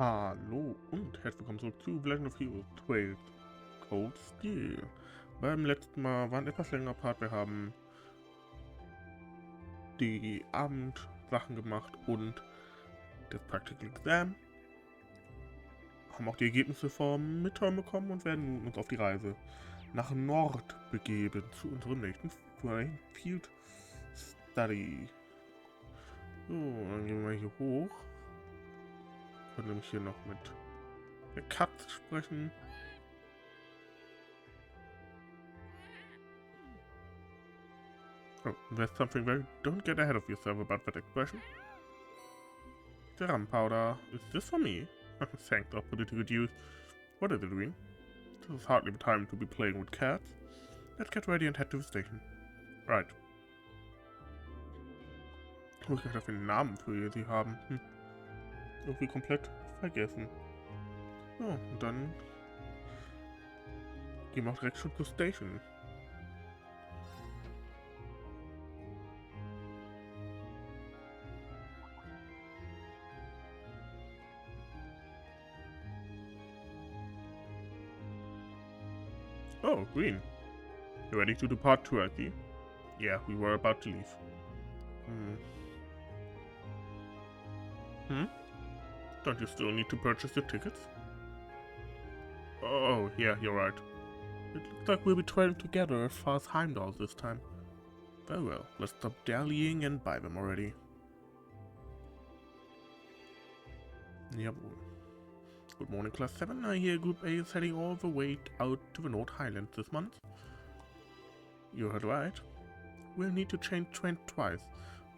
Hallo und herzlich willkommen zurück zu Legend of Heroes Trails Cold Steel. Beim letzten Mal war ein etwas längerer Part. Wir haben die Abendsachen gemacht und das Practical Exam. Haben auch die Ergebnisse vom Midterm bekommen und werden nun uns auf die Reise nach Nord begeben zu unserem nächsten Field Study. So, dann gehen wir hier hoch. Wir können nämlich hier noch mit der Katze sprechen. Oh, there's something very... Don't get ahead of yourself about that expression. Gunpowder, is this for me? Thanks for political use. What is it doing? This is hardly the time to be playing with cats. Let's get ready and head to the station. Right. Ich muss gleich den Namen für sie haben. Irgendwie komplett vergessen. So, und dann gehen wir auch direkt schon zur Station. Oh, Green. You ready to depart too, I see? Yeah, we were about to leave. Don't you still need to purchase your tickets? Oh, yeah, you're right. It looks like we'll be traveling together as far as Heimdall this time. Very well, let's stop dallying and buy them already. Jawohl. Good morning, Class 7. I hear Group A is heading all the way out to the North Highlands this month. You heard right. We'll need to change train twice.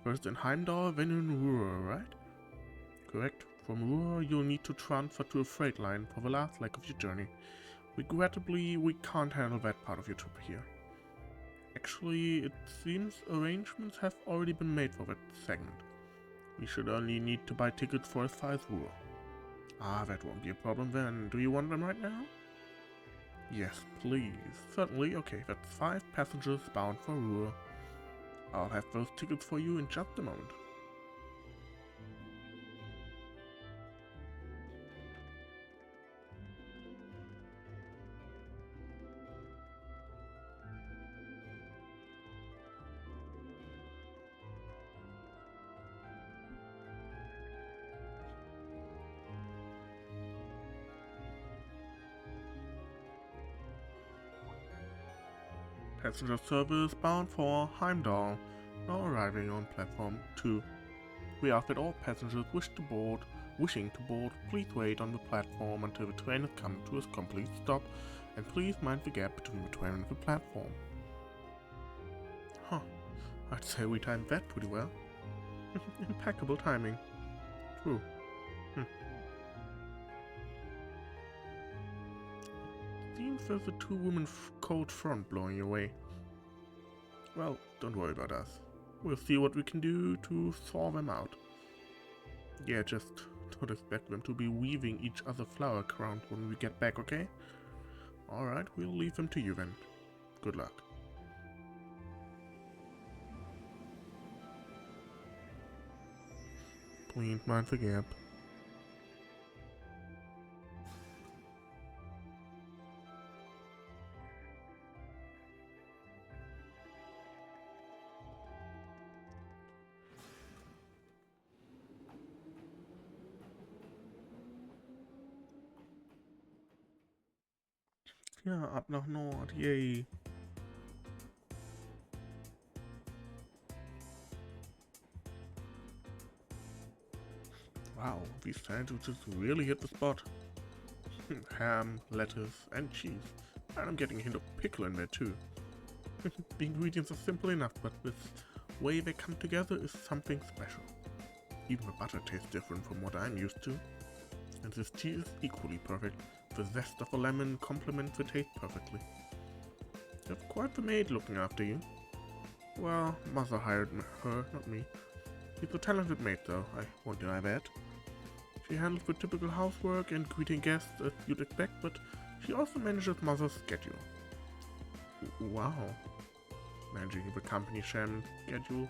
First in Heimdall, then in Ruhr, right? Correct. From Ruhr, you'll need to transfer to a freight line for the last leg of your journey. Regrettably, we can't handle that part of your trip here. Actually, it seems arrangements have already been made for that segment. We should only need to buy tickets for as far as Ruhr. Ah, that won't be a problem then. Do you want them right now? Yes, please. Certainly. Okay, that's 5 passengers bound for Ruhr. I'll have those tickets for you in just a moment. Passenger service bound for Heimdall, now arriving on platform 2. We ask that all passengers wishing to board, please wait on the platform until the train has come to a complete stop, and please mind the gap between the train and the platform. Huh, I'd say we timed that pretty well. Impeccable timing. True. Seems there's a 2-woman cold front blowing your way. Well, don't worry about us. We'll see what we can do to solve them out. Yeah, just don't expect them to be weaving each other flower crowns when we get back, okay? Alright, we'll leave them to you then. Good luck. Please mind the gap. Ja, ab nach Nord, yay. Wow, these sandwiches really hit the spot. Ham, lettuce, and cheese. And I'm getting a hint of pickle in there too. The ingredients are simple enough, but the way they come together is something special. Even the butter tastes different from what I'm used to. And this cheese is equally perfect. The zest of a lemon complements the taste perfectly. You have quite the maid looking after you. Well, Mother hired her, not me. She's a talented maid though, I won't deny that. She handles the typical housework and greeting guests as you'd expect, but she also manages Mother's schedule. Wow. Managing the company schedule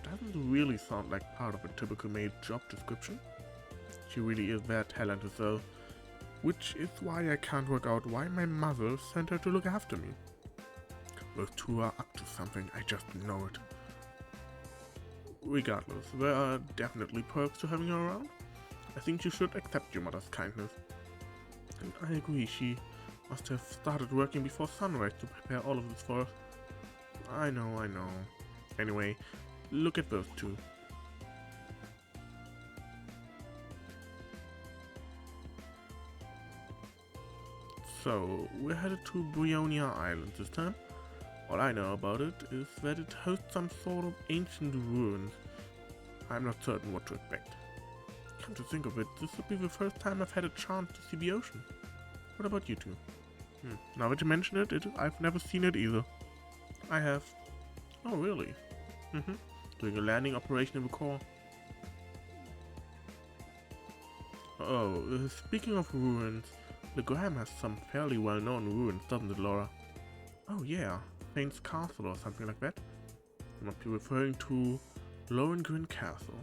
doesn't really sound like part of a typical maid job description. She really is very talented though, which is why I can't work out why my mother sent her to look after me. Those two are up to something, I just know it. Regardless, there are definitely perks to having her around. I think you should accept your mother's kindness. And I agree, she must have started working before sunrise to prepare all of this for us. I know. Anyway, look at those two. So, we're headed to Brionia Island this time. All I know about it is that it hosts some sort of ancient ruins. I'm not certain what to expect. Come to think of it, this would be the first time I've had a chance to see the ocean. What about you two? Now that you mention it, I've never seen it either. I have. Oh, really? Doing a landing operation in the core. Oh, speaking of ruins, the Graham has some fairly well-known ruins, doesn't it, Laura? Oh yeah, Thane's Castle or something like that. You must be referring to Lohengrin Castle.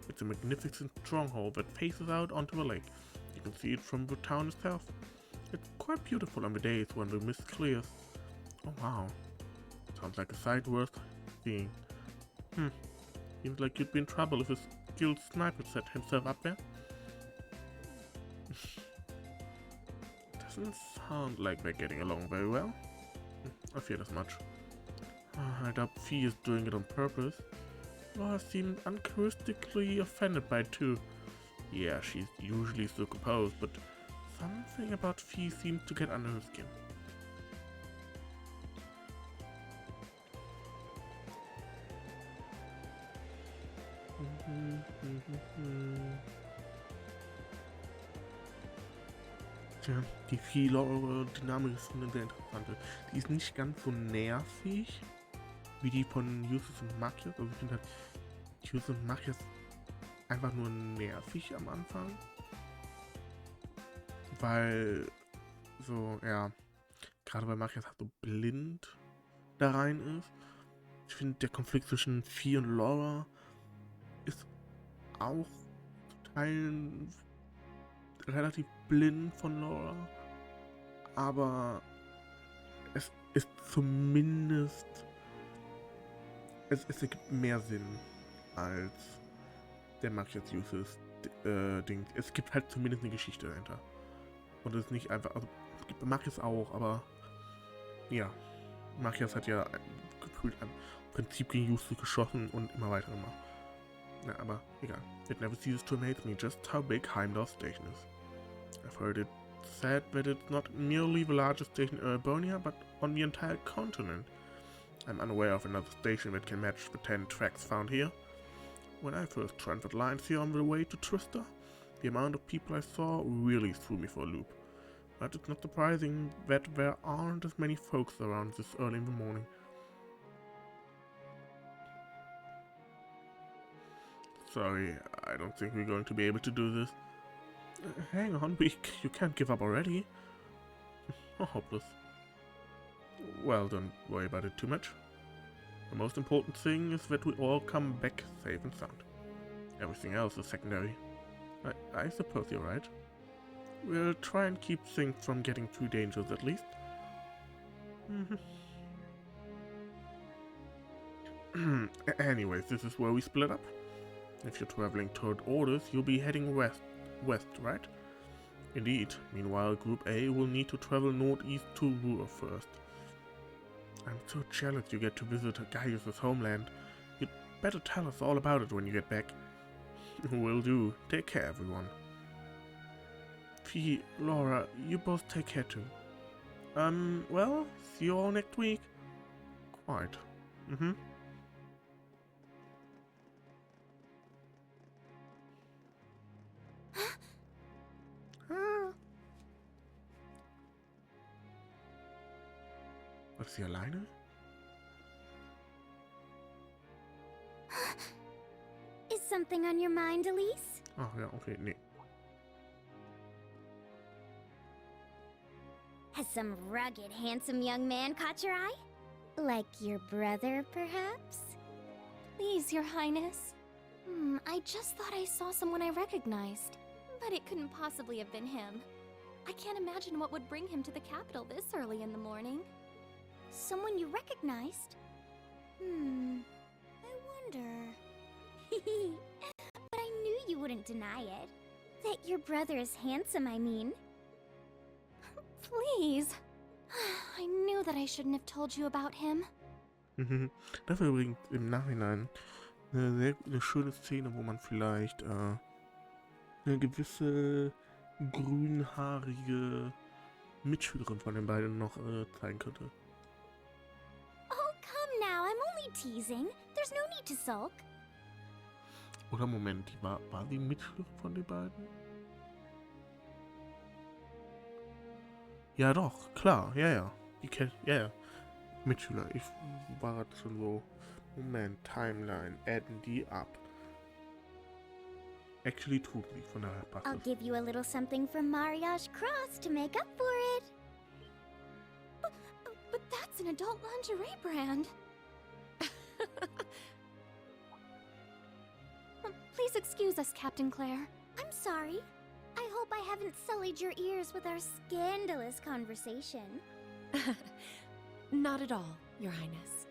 It's a magnificent stronghold that faces out onto the lake. You can see it from the town itself. It's quite beautiful on the days when the mist clears. Oh wow, sounds like a sight worth seeing. Seems like you'd be in trouble if a skilled sniper set himself up there. Doesn't sound like they're getting along very well. I fear as much. I doubt Fee is doing it on purpose. Laura seemed uncharacteristically offended by it too. Yeah, she's usually so composed, but something about Fee seemed to get under her skin. Tja, die Fee-Laura-Dynamik ist eine sehr interessante. Die ist nicht ganz so nervig wie die von Justus und Matthias. Also ich finde halt Justus und Matthias einfach nur nervig am Anfang. Weil so, ja, gerade weil Matthias halt so blind da rein ist. Ich finde, der Konflikt zwischen Fee und Laura ist auch zu Teilen relativ blind von Laura, aber es ist zumindest, es ergibt mehr Sinn als der Matthias Uses Ding. Es gibt halt zumindest eine Geschichte dahinter und es ist nicht einfach, also es gibt Matthias auch, aber ja, Matthias hat ja gefühlt ein Prinzip gegen Justus geschossen und immer weiter gemacht. Ja, aber egal. It never ceases to amaze me just how big Heimdall's station is. I've heard it said that it's not merely the largest station in Erebonia, but on the entire continent. I'm unaware of another station that can match the 10 tracks found here. When I first transferred lines here on the way to Trista, the amount of people I saw really threw me for a loop. But it's not surprising that there aren't as many folks around this early in the morning. Sorry, I don't think we're going to be able to do this. Hang on, you can't give up already. Oh, hopeless. Well, don't worry about it too much. The most important thing is that we all come back safe and sound. Everything else is secondary. I suppose you're right. We'll try and keep things from getting too dangerous at least. Anyways, this is where we split up. If you're traveling toward Orders, you'll be heading west, right? Indeed. Meanwhile, Group A will need to travel northeast to Ruhr first. I'm so jealous you get to visit Gaius' homeland. You'd better tell us all about it when you get back. Will do. Take care, everyone. Fee, Laura, you both take care too. Well, see you all next week. Quite. Was ist sie alleine? Is something on your mind, Elise? Ach ja, okay, nee. Has some rugged, handsome young man caught your eye? Like your brother, perhaps? Please, Your Highness. I just thought I saw someone I recognized. But it couldn't possibly have been him. I can't imagine what would bring him to the capital this early in the morning. Someone you recognized? I wonder. But I knew you wouldn't deny it. That your brother is handsome, I mean. Please. I knew that I shouldn't have told you about him. Das war übrigens im Nachhinein eine schöne Szene, wo man vielleicht eine gewisse grünhaarige Mitschülerin von den beiden noch zeigen könnte. Oh, come now, I'm only teasing. There's no need to sulk. Oder Moment, war sie Mitschülerin von den beiden? Ja doch, klar, ja. Die kennt, ja. Mitschüler, ich war gerade schon so, Moment, Timeline, adden die ab. Actually tut sie, von daher passt I'll es. give you a little something from Mariage Cross to make up for it. But that's an adult lingerie brand. Please excuse us, Captain Claire. I'm sorry. I hope I haven't sullied your ears with our scandalous conversation. Not at all, Your Highness.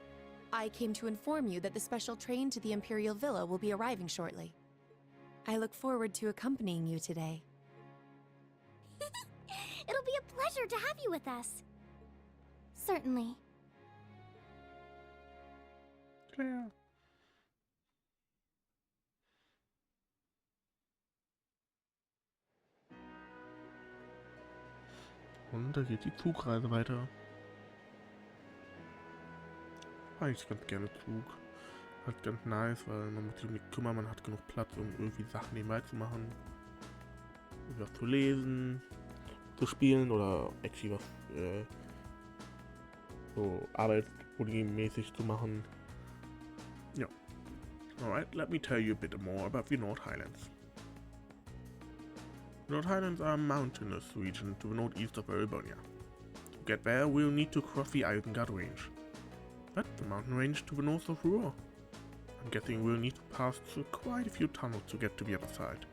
I came to inform you that the special train to the Imperial Villa will be arriving shortly. I look forward to accompanying you today. It'll be a pleasure to have you with us. Certainly. Claire. Und da geht die Zugreise weiter. Eigentlich ganz gerne Zug. Halt ganz nice, weil man muss sich nicht kümmern, man hat genug Platz, um irgendwie Sachen nebenbei zu machen. Was zu lesen, zu spielen oder actually was so arbeitsmäßig zu machen. Ja. Alright, let me tell you a bit more about the North Highlands. The North Highlands are a mountainous region to the northeast of Erebonia. To get there, we'll need to cross the Isengard Range. That's the mountain range to the north of Ruhr. I'm guessing we'll need to pass through quite a few tunnels to get to the other side.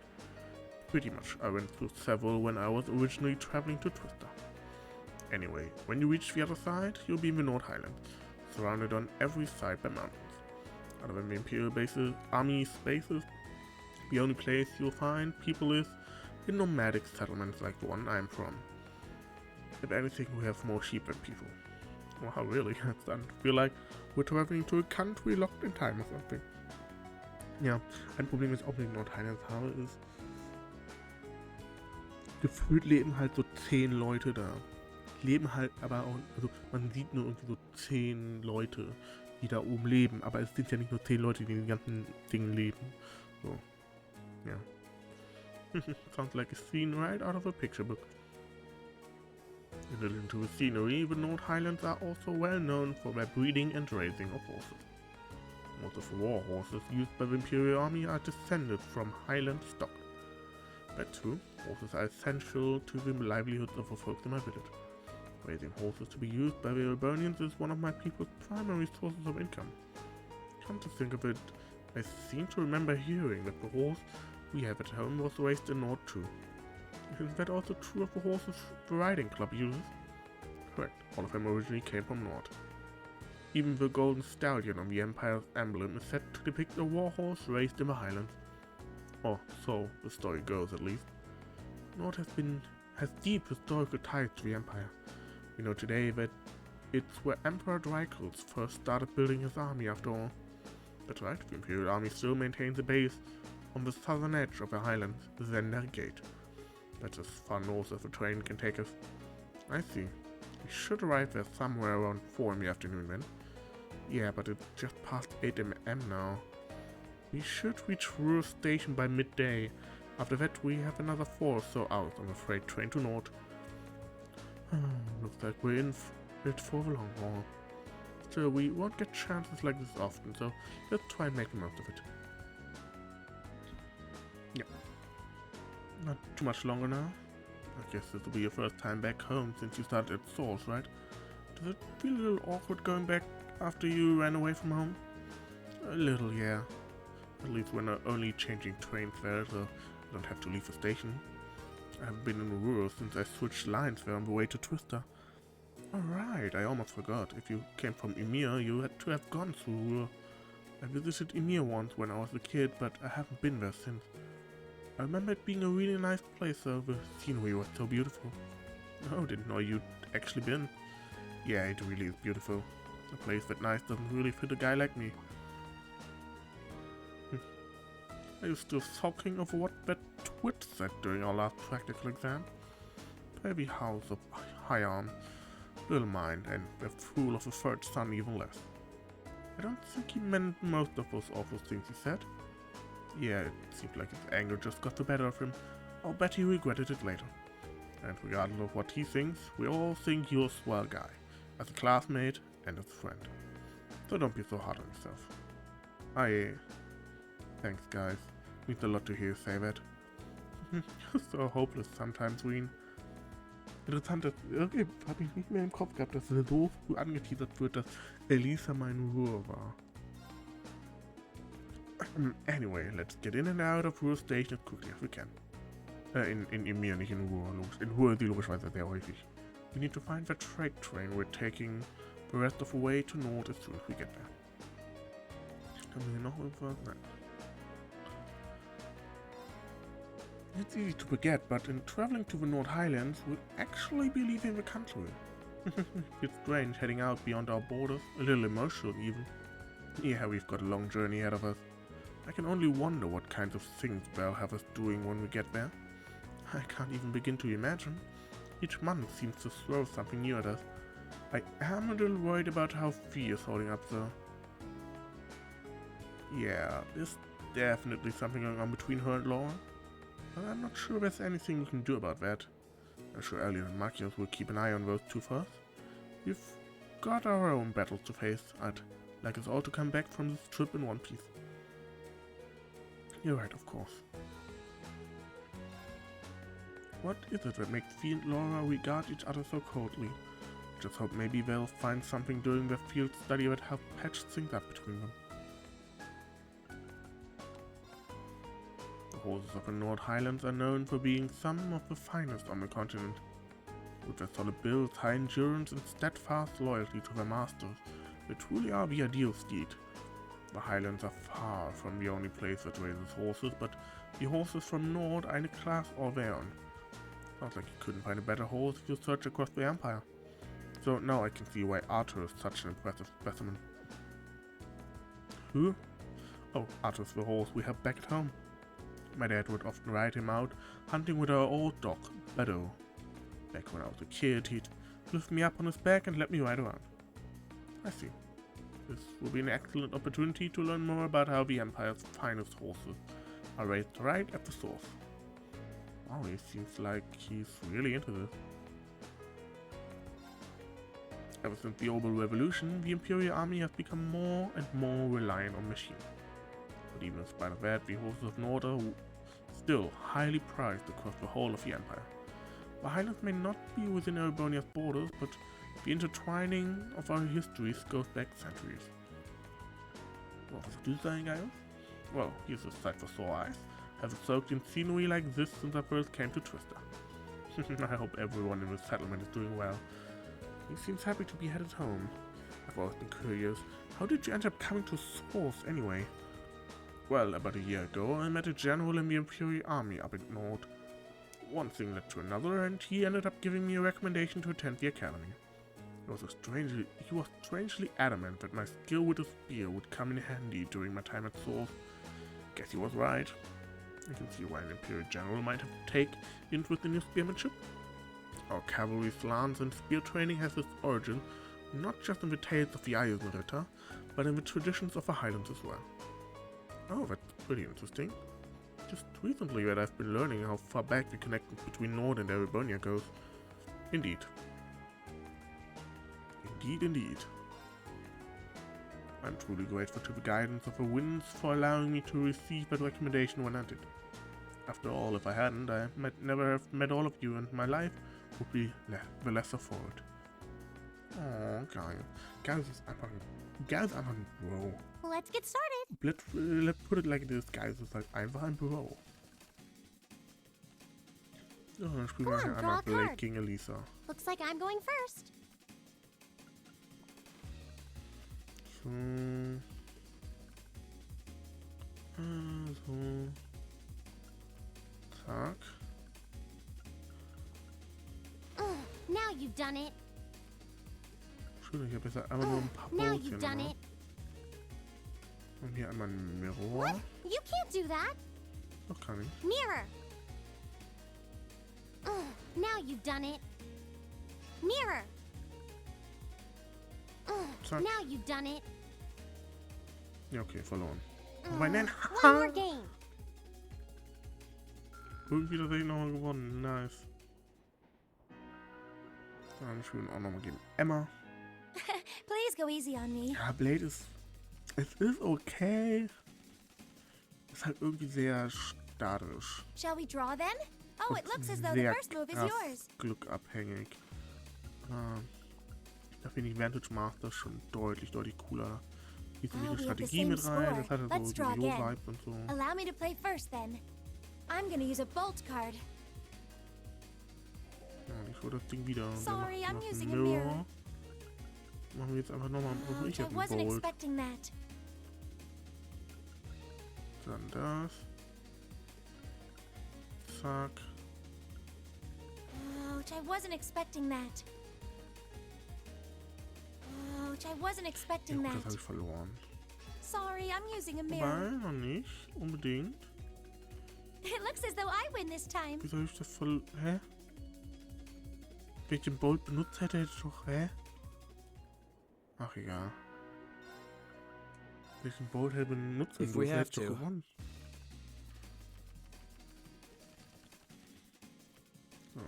Pretty much, I went through several when I was originally traveling to Twister. Anyway, when you reach the other side, you'll be in the North Highlands, surrounded on every side by mountains. Other than the Imperial bases, army bases, the only place you'll find people is in nomadic settlements like the one I'm from. If anything, we have more sheep than people. Wow, really? That's starting to feel like we're traveling to a country locked in time or something. Ja, ein Problem, das ich auch mit den North Highlands habe, ist, gefühlt leben halt so 10 Leute da. Leben halt aber auch, also man sieht nur irgendwie so 10 Leute, die da oben leben, aber es sind ja nicht nur 10 Leute, die in den ganzen Dingen leben. So, ja. Sounds like a scene right out of a picture book. In addition to the scenery, the North Highlands are also well known for their breeding and raising of horses. Most of the war horses used by the Imperial Army are descended from Highland stock. That's true, horses are essential to the livelihoods of the folks in my village. Raising horses to be used by the Erebonians is one of my people's primary sources of income. Come to think of it, I seem to remember hearing that the horse we have at home was raised in North too. Isn't that also true of the horses the riding club uses? Correct, all of them originally came from North. Even the golden stallion on the Empire's emblem is said to depict a war horse raised in the Highlands. Or so the story goes, at least. North has deep historical ties to the Empire. We know today that it's where Emperor Drycles first started building his army after all. That's right, the Imperial Army still maintains a base on the southern edge of the Highlands, Zender Gate. That's as far north as the train can take us. I see. We should arrive there somewhere around 4 in the afternoon then. Yeah, but it's just past 8 AM now. We should reach Ruhr Station by midday. After that, we have another 4 or so hours on the freight train to North. Looks like we're in it for the long haul. Still, we won't get chances like this often, so let's try and make the most of it. Yeah. Not too much longer now. I guess this will be your first time back home since you started at Thors, right? Does it feel a little awkward going back after you ran away from home? A little, yeah. At least we're not only changing trains there, so I don't have to leave the station. I haven't been in Ruhr since I switched lines there on the way to Twister. Alright, I almost forgot. If you came from Emir, you had to have gone through Ruhr. I visited Emir once when I was a kid, but I haven't been there since. I remember it being a really nice place, though. The scenery was so beautiful. Oh, didn't know you'd actually been. Yeah, it really is beautiful. A place that nice doesn't really fit a guy like me. Are you still sulking over what that twit said during our last practical exam? Baby house of high arm, little mind, and the fool of a third son even less. I don't think he meant most of those awful things he said. Yeah, it seemed like his anger just got the better of him. I'll bet he regretted it later. And regardless of what he thinks, we all think you're a swell guy, as a classmate and as a friend. So don't be so hard on yourself. Thanks, guys. Means a lot to hear you say that. You're so hopeless sometimes, Wien. Interessant, dass habe ich nicht mehr im Kopf gehabt, dass es so früh angeteasert wird, dass Elisa meine Ruhe war. Anyway, let's get in and out of Ruhr Station as quickly as we can. In Emir, nicht in Ruhr. In Ruhr ist die logischerweise sehr häufig. We need to find the freight train we're taking the rest of the way to Nord as soon as we get there. Haben wir hier noch irgendwas? Nein. It's easy to forget, but in traveling to the North Highlands, we'll actually be leaving the country. It's strange heading out beyond our borders, a little emotional even. Yeah, we've got a long journey ahead of us. I can only wonder what kinds of things they'll have us doing when we get there. I can't even begin to imagine. Each month seems to throw something new at us. I am a little worried about how Fee is holding up though. Yeah, there's definitely something going on between her and Laura. But I'm not sure there's anything we can do about that. I'm sure Elliot and Machias will keep an eye on those two first. We've got our own battles to face. I'd like us all to come back from this trip in one piece. You're right, of course. What is it that makes Fee and Laura regard each other so coldly? Just hope maybe they'll find something during their field study that help patch things up between them. The horses of the North Highlands are known for being some of the finest on the continent. With their solid builds, high endurance, and steadfast loyalty to their masters, they truly are the ideal steed. The Highlands are far from the only place that raises horses, but the horses from Nord are eine class all their own. Sounds like you couldn't find a better horse if you search across the Empire. So now I can see why Arthur is such an impressive specimen. Who? Oh, Arthur's the horse we have back at home. My dad would often ride him out, hunting with our old dog, Bado. Back when I was a kid, he'd lift me up on his back and let me ride around. I see. This will be an excellent opportunity to learn more about how the Empire's finest horses are raised right at the source. Wow, it seems like he's really into this. Ever since the Orbital Revolution, the Imperial Army has become more and more reliant on machines. But even in spite of that, the horses of Nord are still highly prized across the whole of the Empire. The Highlands may not be within Erebonia's borders, but the intertwining of our histories goes back centuries. What was you saying, guys? Well, here's a sight for sore eyes. Haven't soaked in scenery like this since I first came to Twister. I hope everyone in the settlement is doing well. He seems happy to be headed home. I've always been curious. How did you end up coming to Source anyway? Well, about a year ago, I met a general in the Imperial Army up in Nord. One thing led to another, and he ended up giving me a recommendation to attend the academy. He was strangely adamant that my skill with a spear would come in handy during my time at Source. Guess he was right. You can see why an Imperial general might have taken interest in your spearmanship. Our cavalry's lance and spear training has its origin not just in the tales of the Eisenritter, but in the traditions of the Highlands as well. Oh, that's pretty interesting. Just recently that I've been learning how far back the connection between Nord and Erebonia goes. Indeed. Indeed. I'm truly grateful to the guidance of the winds for allowing me to receive that recommendation when I did. After all, if I hadn't, I might never have met all of you, and my life would be the lesser for it. Oh, Guys ist einfach ein Bro. Let's get started. Let's put it like this, Guys ist halt einfach ein Bro. Ja, dann spielen Come wir on, nachher draw a einmal Blade card. gegen Alisa. Looks like I'm going first. So. So. Zack. Now you've done it. Schön, ich habe jetzt einfach nur ein paar Now Boots hier you've done nochmal. it. Und hier einmal ein Mirror. What? You can't do that. Doch kann ich. Mirror. Now you've done it. Mirror. Zack. Now you've done it. Ja, okay, verloren. Wobei, nein. One more game. Irgendwie tatsächlich nochmal gewonnen. Nice. Dann spielen wir auch nochmal gegen Emma. Please go easy on me. Ja, Blade ist... Es ist okay. Ist halt irgendwie sehr statisch. Shall we draw then? Oh, it Und looks as though the sehr first move is krass yours. glückabhängig. Da finde ich Vantage Master schon deutlich cooler. Hier ist Oh, nämlich eine we have the Strategie same mit rein. Das score. hat halt Let's so draw again. Yo-Vibes und so. Allow me to play first then. I'm gonna use a bolt card. Ja, und ich hole das Ding wieder. Und dann Sorry, machen I'm wir using a einen mirror. Machen wir jetzt einfach nochmal einen Ouch, Ich I habe einen wasn't Bolt. expecting that. Dann das. Zack. Ouch, I wasn't expecting that. Ouch, I wasn't Ja expecting gut, das habe that. ich verloren. Sorry, I'm using a Wobei, mirror. noch nicht unbedingt. It looks as though I win this time. Wie soll ich das verloren? Hä? Wenn ich den Bolt benutzt hätte, hätte ich doch... Hä? Ach, egal. Wenn ich den Bolt hätte benutzt, If we hätte have ich doch to. gewonnen. So,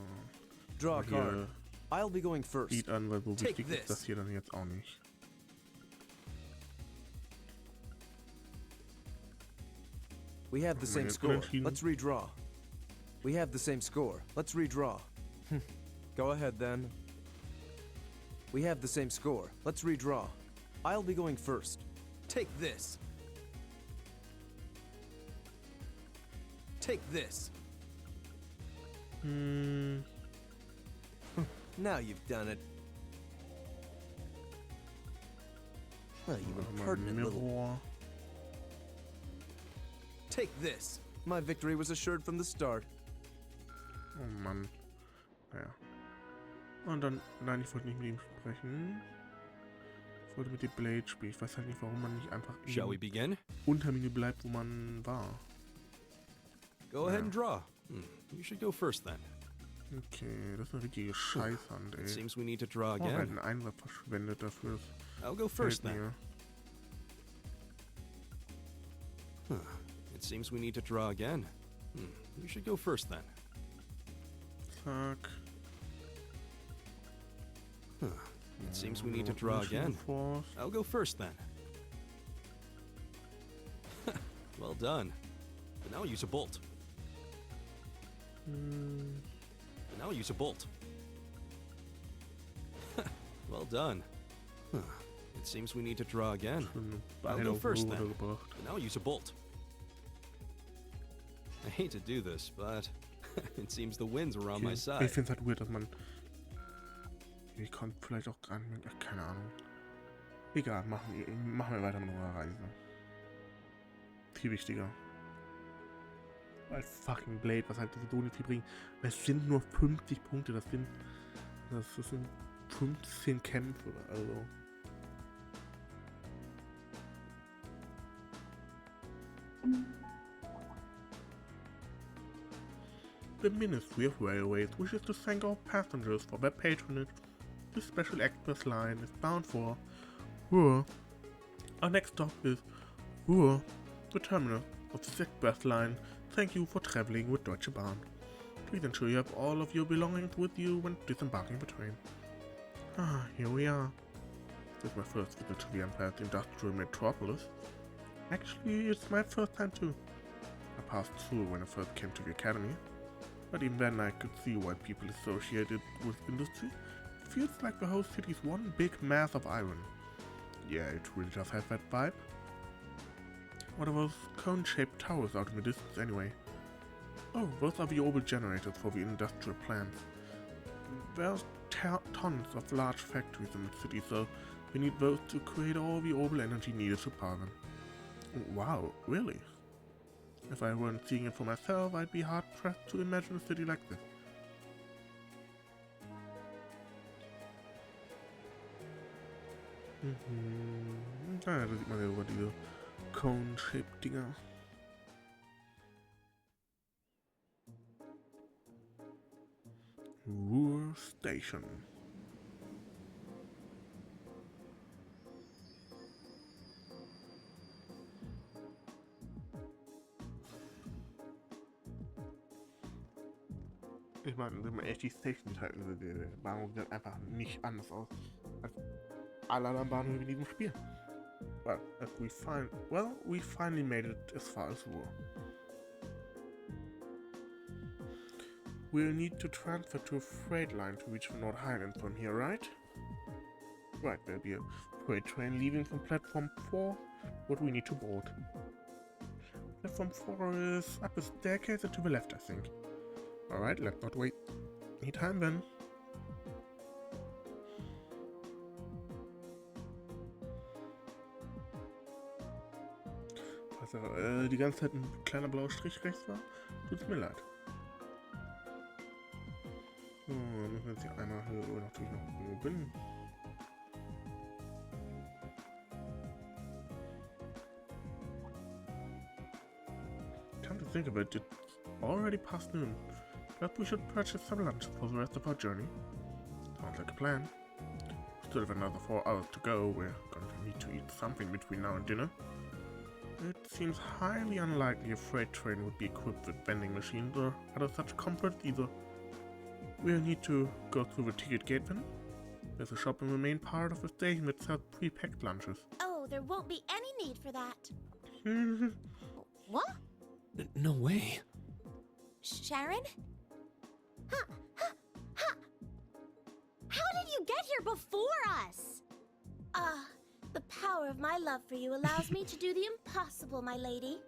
Draw a hier card. I'll be going first. Lied an, weil so Take wichtig ist this. das hier dann jetzt auch nicht. We have the same Jetzt score. unentschieden. Let's redraw. We have the same score. Let's redraw. Go ahead then. We have the same score. Let's redraw. I'll be going first. Take this. Take this. Now you've done it. Well, you Machen wir impertinent einen little... Mirror. Take this. My victory was assured from the start. Oh Mann. Naja. Und dann, nein, ich wollte nicht mit ihm sprechen. Ich wollte mit dem Blade spielen. Ich weiß halt nicht, warum man nicht einfach in Shall we dem begin? Untermenü bleibt, wo man war. Go ahead and draw. You should go first then. Okay, das ist eine richtige Scheißhand, It ey. seems we need to draw Oh, halt again. einen Einsatz verschwendet dafür. Das I'll go fällt first then. mir. It seems we need to draw again. You should go first then. Zack. It seems we need to draw again. Force. I'll go first then. Well done. But now use a bolt. But now use a bolt. Well done. It seems we need to draw again. Schon I'll beide go auf first Ruhe then. gebracht. But now use a bolt. I hate to do this, but it seems the winds are on my Ich side. finde es halt weird, dass man... Ich konnte vielleicht auch gar nicht mehr... Ach, keine Ahnung. Egal, machen wir weiter mit unserer Reise. Viel wichtiger. Als fucking Blade, was halt so nicht viel bringt. Es sind nur 50 Punkte, das sind 15 Kämpfe, also... The Ministry of Railways wishes to thank all passengers for their patronage. This special express line is bound for Ruhr. Our next stop is Ruhr, the terminus of this express line. Thank you for traveling with Deutsche Bahn. Please ensure you have all of your belongings with you when disembarking the train. Ah, here we are. This is my first visit to the Empire's industrial metropolis. Actually, it's my first time too. I passed through when I first came to the academy, but even then I could see why people associate it with industry. It feels like the whole city's one big mass of iron. Yeah, it really does have that vibe. What are those cone-shaped towers out in the distance anyway? Oh, those are the orbital generators for the industrial plants. There's tons of large factories in the city, so we need those to create all the orbital energy needed to power them. Wow, really? If I weren't seeing it for myself, I'd be hard-pressed to imagine a city like this. Da sieht man ja über diese Cone-Shaped-Dinger. Ruhr Station. Ich meine, die Station sieht halt, der Bahnhof sieht einfach nicht anders aus als alle anderen Bahnhöfe in diesem Spiel. Well, we finally made it as far as Ruhr. We'll need to transfer to a freight line to reach the North Highlands from here, right? Right, there'll be a freight train leaving from platform 4, what we need to board. Platform 4 is up a staircase and to the left, I think. Alright, let's not wait any time then. Also, die ganze Zeit ein kleiner blauer Strich rechts war, tut's mir leid. So, dann müssen wir jetzt hier einmal hier natürlich noch oben. Come to think of it, it's already past noon. But we should purchase some lunch for the rest of our journey. Sounds like a plan. Still have another 4 hours to go. We're going to need to eat something between now and dinner. It seems highly unlikely a freight train would be equipped with vending machines or other such comforts either. We'll need to go through the ticket gate then. There's a shop in the main part of the station that sells pre-packed lunches. Oh, there won't be any need for that. What? No way. Sharon? How did you get here before us? The power of my love for you allows me to do the impossible, my lady.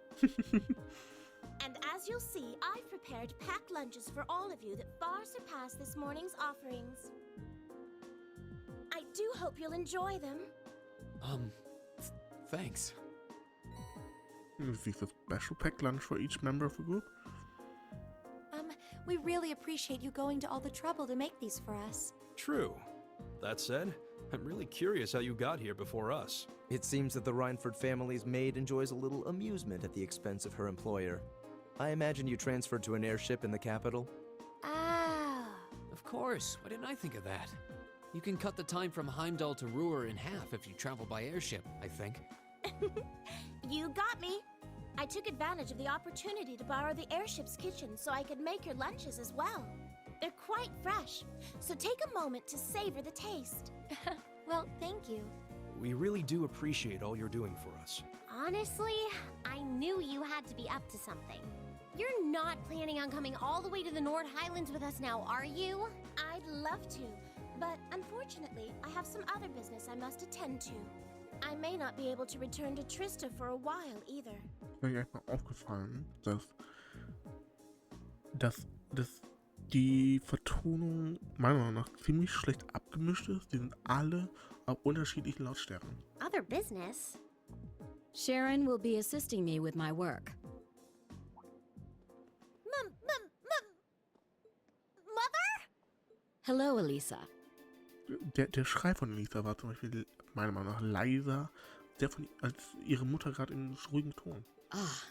And as you'll see, I've prepared packed lunches for all of you that far surpass this morning's offerings. I do hope you'll enjoy them. Thanks. Is this a special packed lunch for each member of the group? We really appreciate you going to all the trouble to make these for us. True. That said, I'm really curious how you got here before us. It seems that the Reinford family's maid enjoys a little amusement at the expense of her employer. I imagine you transferred to an airship in the capital? Ah. Of course, why didn't I think of that? You can cut the time from Heimdall to Ruhr in half if you travel by airship, I think. You got me. I took advantage of the opportunity to borrow the airship's kitchen so I could make your lunches as well. They're quite fresh, so take a moment to savor the taste. Well, thank you. We really do appreciate all you're doing for us. Honestly, I knew you had to be up to something. You're not planning on coming all the way to the North Highlands with us now, are you? I'd love to, but unfortunately, I have some other business I must attend to. I may not be able to return to Trista for a while either. Mir ist erstmal aufgefallen, dass die Vertonung meiner Meinung nach ziemlich schlecht abgemischt ist. Die sind alle auf unterschiedlichen Lautstärken. Other business? Sharon will be assisting me with my work. Mother? Hello, Alisa. Der Schrei von Elisa war zum Beispiel meiner Meinung nach leiser, als ihre Mutter gerade in ruhigem Ton. Ah,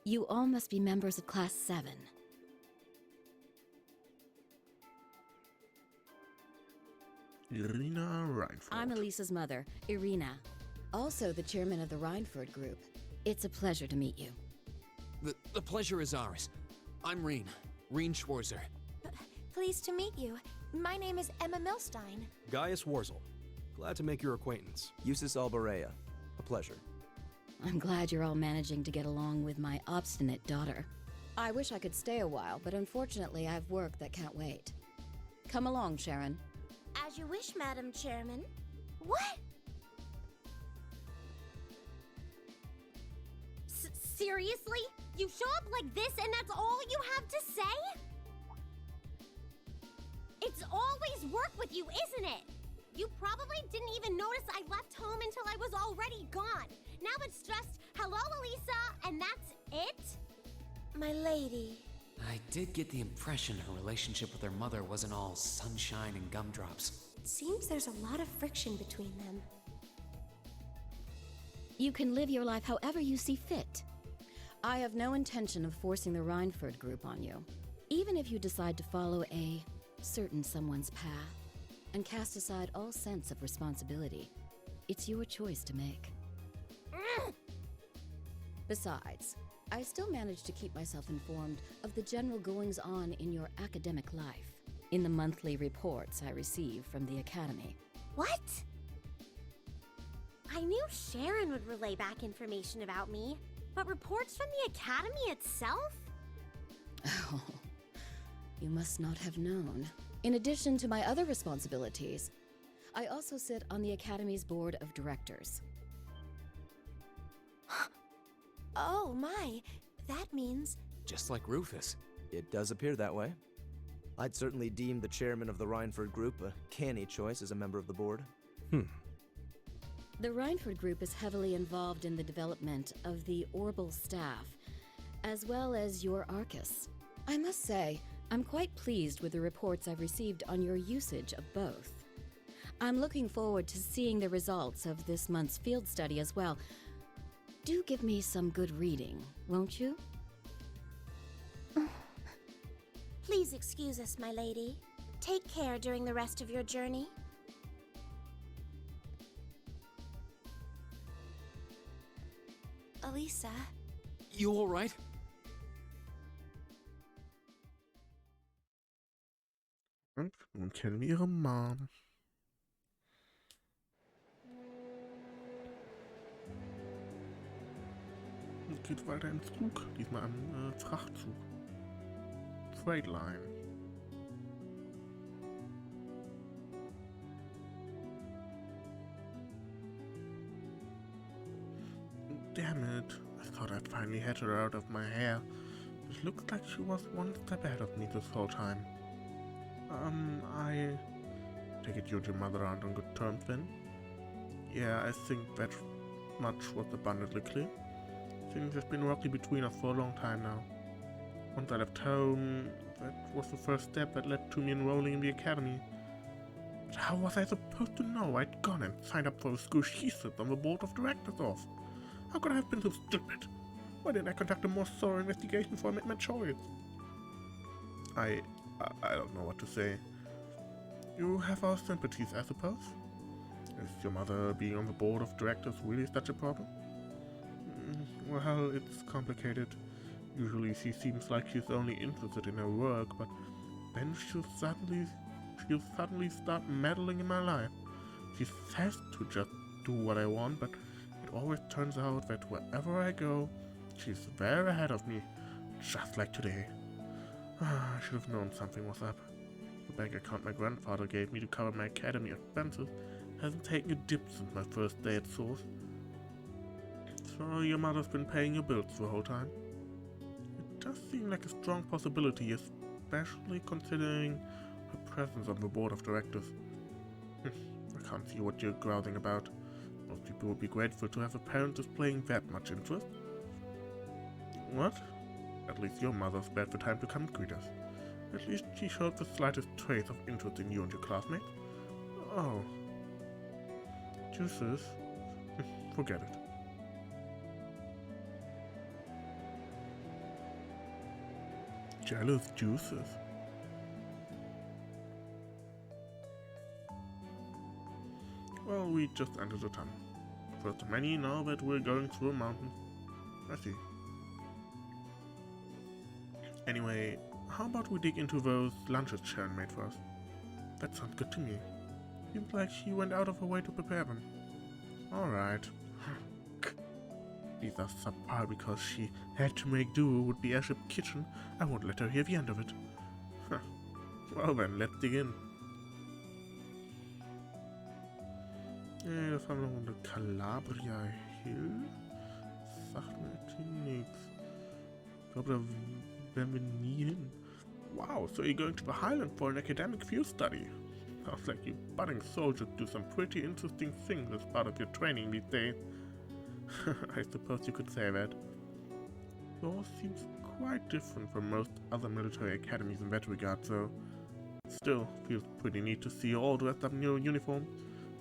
you all must be members of Class 7. Irina Reinford. I'm Alisa's mother, Irina. Also the chairman of the Reinford group. It's a pleasure to meet you. The pleasure is ours. I'm Reen Schwarzer. Pleased to meet you. My name is Emma Milstein. Gaius Warzel. Glad to make your acquaintance. Eustace Albarrea. A pleasure. I'm glad you're all managing to get along with my obstinate daughter. I wish I could stay a while, but unfortunately I have work that can't wait. Come along, Sharon. As you wish, Madam Chairman. What? Seriously? You show up like this and that's all you have to say? It's always work with you, isn't it? You probably didn't even notice I left home until I was already gone. Now it's just, hello, Alisa, and that's it? My lady. I did get the impression her relationship with her mother wasn't all sunshine and gumdrops. It seems there's a lot of friction between them. You can live your life however you see fit. I have no intention of forcing the Reinford group on you. Even if you decide to follow a certain someone's path and cast aside all sense of responsibility, it's your choice to make. Besides, I still manage to keep myself informed of the general goings-on in your academic life in the monthly reports I receive from the Academy. What? I knew Sharon would relay back information about me, but reports from the Academy itself? Oh, you must not have known. In addition to my other responsibilities, I also sit on the Academy's board of directors. Oh my, that means... Just like Rufus. It does appear that way. I'd certainly deem the chairman of the Reinford group a canny choice as a member of the board. The Reinford group is heavily involved in the development of the Orbital staff, as well as your Arcus. I must say, I'm quite pleased with the reports I've received on your usage of both. I'm looking forward to seeing the results of this month's field study as well. Do give me some good reading, won't you? Please excuse us, my lady. Take care during the rest of your journey. Alisa. You alright? Und nun kennen wir ihre Mom. Und geht weiter ins Zug, diesmal am Frachtzug. Freight Line. Damn it, I thought I'd finally had her out of my hair. It looks like she was one step ahead of me this whole time. I take it you and your mother aren't on good terms then? Yeah, I think that much was abundantly clear. Things have been rocky between us for a long time now. Once I left home, that was the first step that led to me enrolling in the academy. But how was I supposed to know I'd gone and signed up for a school she sits on the board of directors of? How could I have been so stupid? Why didn't I conduct a more thorough investigation before I made my choice? I don't know what to say. You have our sympathies, I suppose? Is your mother being on the board of directors really such a problem? Well, it's complicated. Usually she seems like she's only interested in her work, but then she'll suddenly start meddling in my life. She says to just do what I want, but it always turns out that wherever I go, she's there ahead of me, just like today. I should have known something was up. The bank account my grandfather gave me to cover my academy expenses hasn't taken a dip since my first day at Source. So your mother's been paying your bills the whole time? It does seem like a strong possibility, especially considering her presence on the board of directors. I can't see what you're grousing about. Most people would be grateful to have a parent displaying that much interest. What? At least your mother spared the time to come and greet us. At least she showed the slightest trace of interest in you and your classmates. Oh. Juices? Forget it. Jealous juices. Well, we just entered the tunnel. First of many now that we're going through a mountain. I see. Anyway, how about we dig into those lunches Sharon made for us? That sounds good to me. Seems like she went out of her way to prepare them. Alright. These are subpar because she had to make do with the airship kitchen. I won't let her hear the end of it. Well then, let's dig in. Das haben wir noch eine Calabria Hill. sagt mir irgendwie nichts. Ich glaube, da werden wir nie hin. Wow, so you're going to the Highland for an academic field study. Sounds like you budding soldiers do some pretty interesting things as part of your training these days. I suppose you could say that. Yours seems quite different from most other military academies in that regard, so still feels pretty neat to see you all dressed up in your uniform.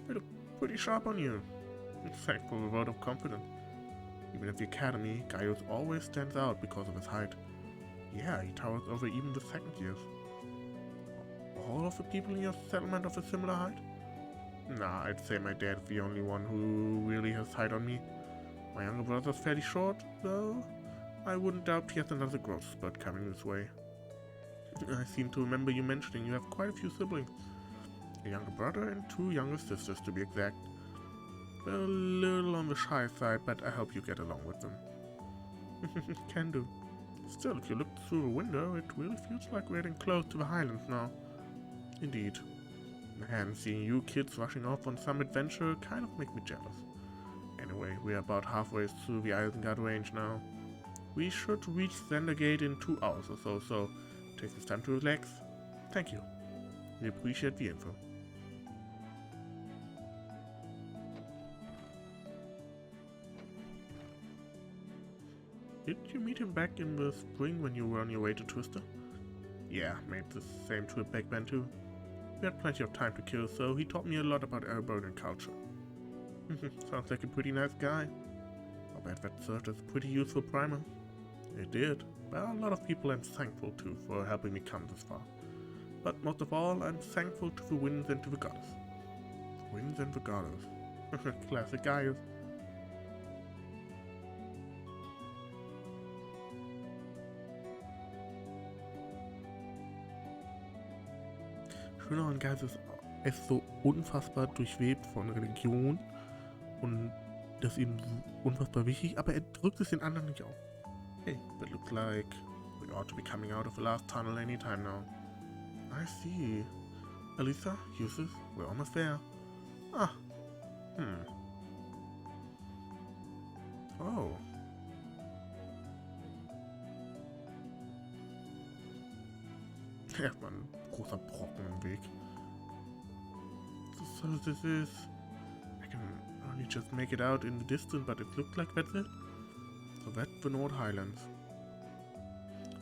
They look pretty sharp on you. Thankful for a vote of confidence. Even at the academy, Gaius always stands out because of his height. Yeah, he towers over even the second years. All of the people in your settlement of a similar height? Nah, I'd say my dad's the only one who really has height on me. My younger brother's fairly short, though I wouldn't doubt he has another growth spurt coming this way. I seem to remember you mentioning you have quite a few siblings. A younger brother and 2 younger sisters, to be exact. They're a little on the shy side, but I hope you get along with them. Can do. Still, if you look through the window, it really feels like we're getting close to the Highlands now. Indeed. Man, seeing you kids rushing off on some adventure kind of makes me jealous. Anyway, we're about halfway through the Isengard range now. We should reach Zendergate in 2 hours or so take this time to relax. Thank you. We appreciate the info. Did you meet him back in the spring when you were on your way to Twister? Yeah, made the same trip back then too. We had plenty of time to kill, so he taught me a lot about Erebonian culture. Sounds like a pretty nice guy. I'll bet that served as a pretty useful primer. It did. Well, a lot of people I'm thankful to for helping me come this far. But most of all, I'm thankful to the winds and to the goddess. Winds and the goddess. Classic Gaius. Schöner an Gaius ist, er ist so unfassbar durchwebt von Religion und das ist ihm unfassbar wichtig, aber er drückt es den anderen nicht auf. Hey, that looks like we ought to be coming out of the last tunnel anytime now. I see. Alisa, Yusuf, we're almost there. Ah. Oh. Erstmal ein großer Brocken im Weg. So this is... I can only just make it out in the distance, but it looks like that's it. So that's the North Highlands.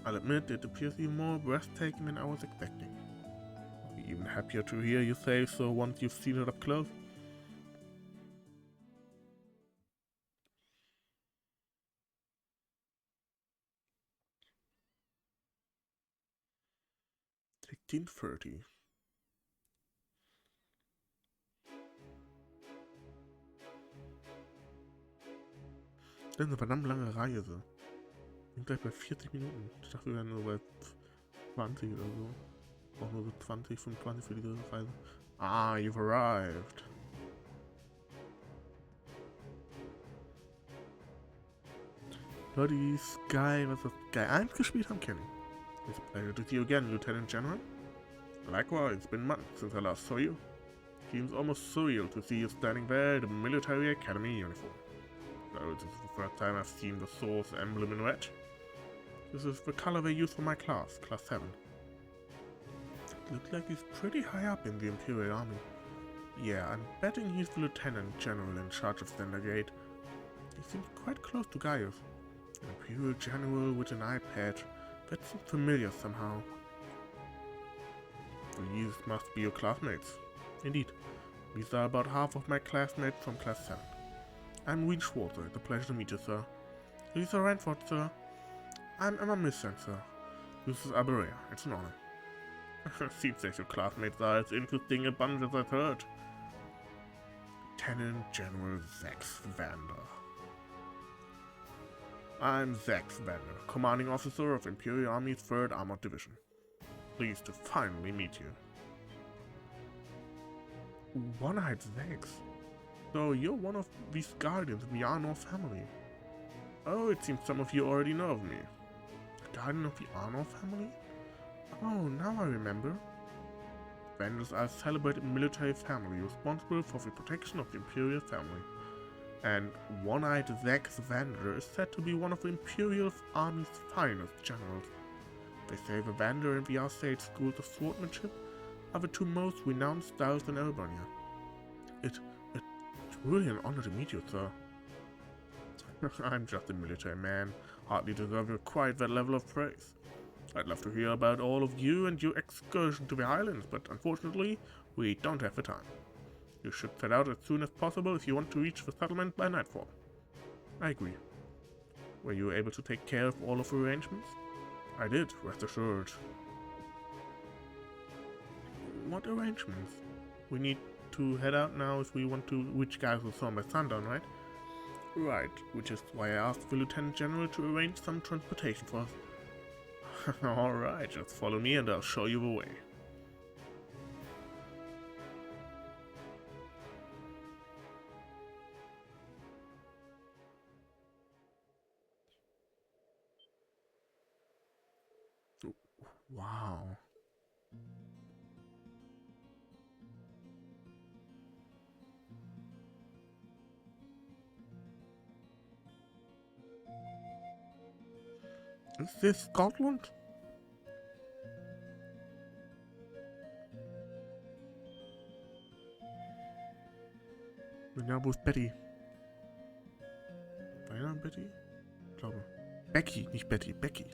I'll admit, it appears even more breathtaking than I was expecting. I'll be even happier to hear you say so once you've seen it up close. $16.30. Das ist eine verdammt lange Reise. Wir sind gleich bei 40 Minuten. Ich dachte, wir wären nur bei 20 oder so. Auch nur so 20, 25 für diese Reise. Ah, you've arrived. Leute, die Sky, was das Sky 1 gespielt haben, kennen. It's a pleasure to see you again, Lieutenant General. Likewise, it's been months since I last saw you. Seems almost surreal to see you standing there in the Military Academy uniform. So this is the first time I've seen the Thors emblem in red. This is the color they use for my class, Class 7. It looks like he's pretty high up in the Imperial Army. Yeah, I'm betting he's the Lieutenant General in charge of Zendergate. He seems quite close to Gaius. An Imperial General with an eye patch. That seems familiar somehow. These must be your classmates. Indeed. These are about half of my classmates from Class 7. I'm Wien Schwarzer. It's a pleasure to meet you, sir. Lisa Ranford, sir. I'm Emma Missant, sir. This is Barriere. It's an honor. Seems like your classmates are as interesting a bunch as I've heard. Lieutenant General Zax Vander. I'm Zax Vander, commanding officer of Imperial Army's 3rd Armored Division. Pleased to finally meet you. One-eyed Zax. So you're one of these guardians of the Arnor family. Oh, it seems some of you already know of me. Guardian of the Arnor family? Oh, now I remember. Vandals are a celebrated military family responsible for the protection of the Imperial family. And One-Eyed Zack the Wanderer is said to be one of the Imperial Army's finest generals. They say the Wanderer and the Arcade schools of swordsmanship are the two most renowned styles in Ereponia. It's really an honor to meet you, sir. I'm just a military man, hardly deserving quite that level of praise. I'd love to hear about all of you and your excursion to the Highlands, but unfortunately, we don't have the time. You should set out as soon as possible if you want to reach the settlement by nightfall. I agree. Were you able to take care of all of the arrangements? I did, rest assured. What arrangements? We need to head out now if we want to reach Geisel by sundown, right? Right, which is why I asked the Lieutenant General to arrange some transportation for us. Alright, just follow me and I'll show you the way. Wow. Is this Scotland? We're now with Betty. War ihr Name Betty? Ich glaube. Becky, nicht Betty, Becky.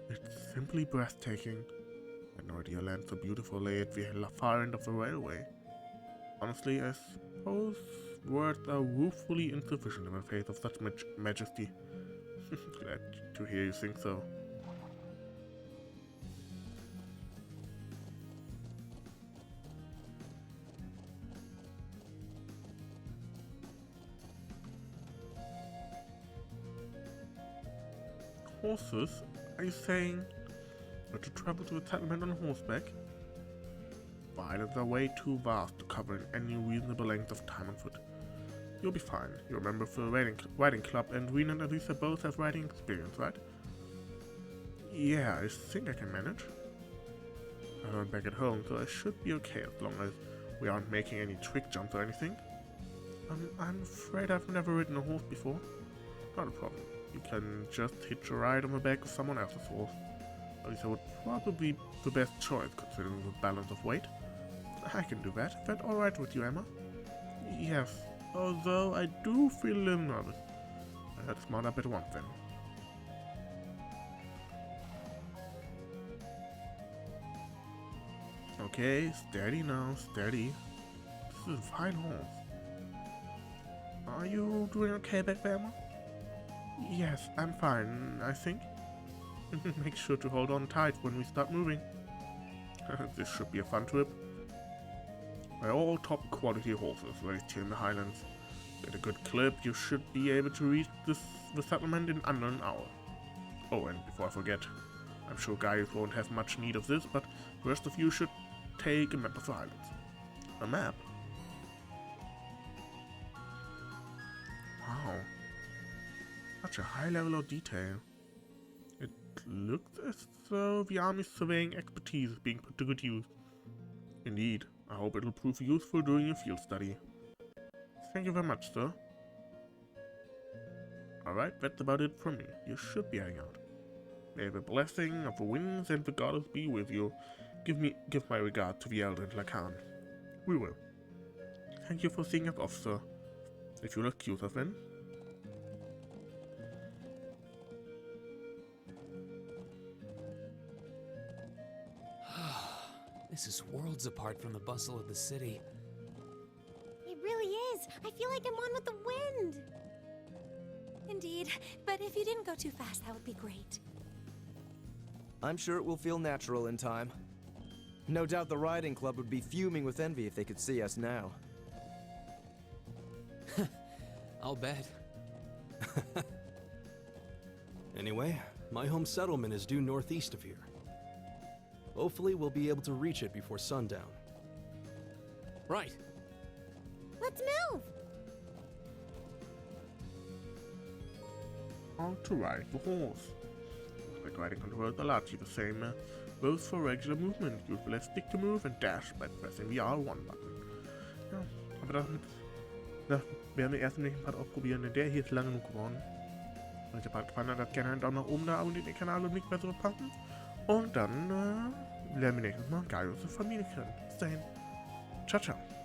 It's simply breathtaking. I had no idea land so beautiful lay at the far end of the railway. Honestly, I suppose words are woefully insufficient in the face of such majesty. Glad to hear you think so. Horses? Are you saying that to travel to a settlement on horseback? The islands are way too vast to cover in any reasonable length of time on foot. You'll be fine. You're a member of the riding club, and Rena and Alisa both have riding experience, right? Yeah, I think I can manage. I learned back at home, so I should be okay as long as we aren't making any trick jumps or anything. I'm afraid I've never ridden a horse before. Not a problem. You can just hitch a ride on the back of someone else's horse. Alisa would probably be the best choice considering the balance of weight. I can do that. Is that alright with you, Emma? Yes, although I do feel a little nervous. Let's mount up at once then. Okay, steady now, steady. This is a fine horse. Are you doing okay back there, Emma? Yes, I'm fine, I think. Make sure to hold on tight when we start moving. This should be a fun trip. They're all top quality horses raised here in the Highlands. With a good clip, you should be able to reach the settlement in under an hour. Oh, and before I forget, I'm sure guys won't have much need of this, but the rest of you should take a map of the Highlands. A map? Wow. Such a high level of detail. It looks as though the Army's surveying expertise is being put to good use. Indeed, I hope it'll prove useful during your field study. Thank you very much, sir. Alright, that's about it from me. You should be heading out. May the blessing of the winds and the goddess be with you. Give my regard to the elder and Lacan. We will. Thank you for seeing us off, sir. If you'll excuse us then. This is worlds apart from the bustle of the city. It really is. I feel like I'm one with the wind. Indeed, but if you didn't go too fast, that would be great. I'm sure it will feel natural in time. No doubt the riding club would be fuming with envy if they could see us now. I'll bet. Anyway, my home settlement is due northeast of here. Hopefully we'll be able to reach it before sundown. Right. Let's move. How to ride the horse. Like riding on the road are largely the same, both for regular movement. Use the left stick to move and dash by pressing the R1 button. Now, on aber das werden wir erst im nächsten Part ausprobieren, denn der hier ist lange genug geworden. Wenn euch der Part gefallen hat, lasst gerne einen Daumen nach oben da, abonniert den Kanal und nicht mehr so verpassen. Und dann lernen wir nächstes Mal geil unsere Familie kennen. Bis dahin. Ciao, ciao.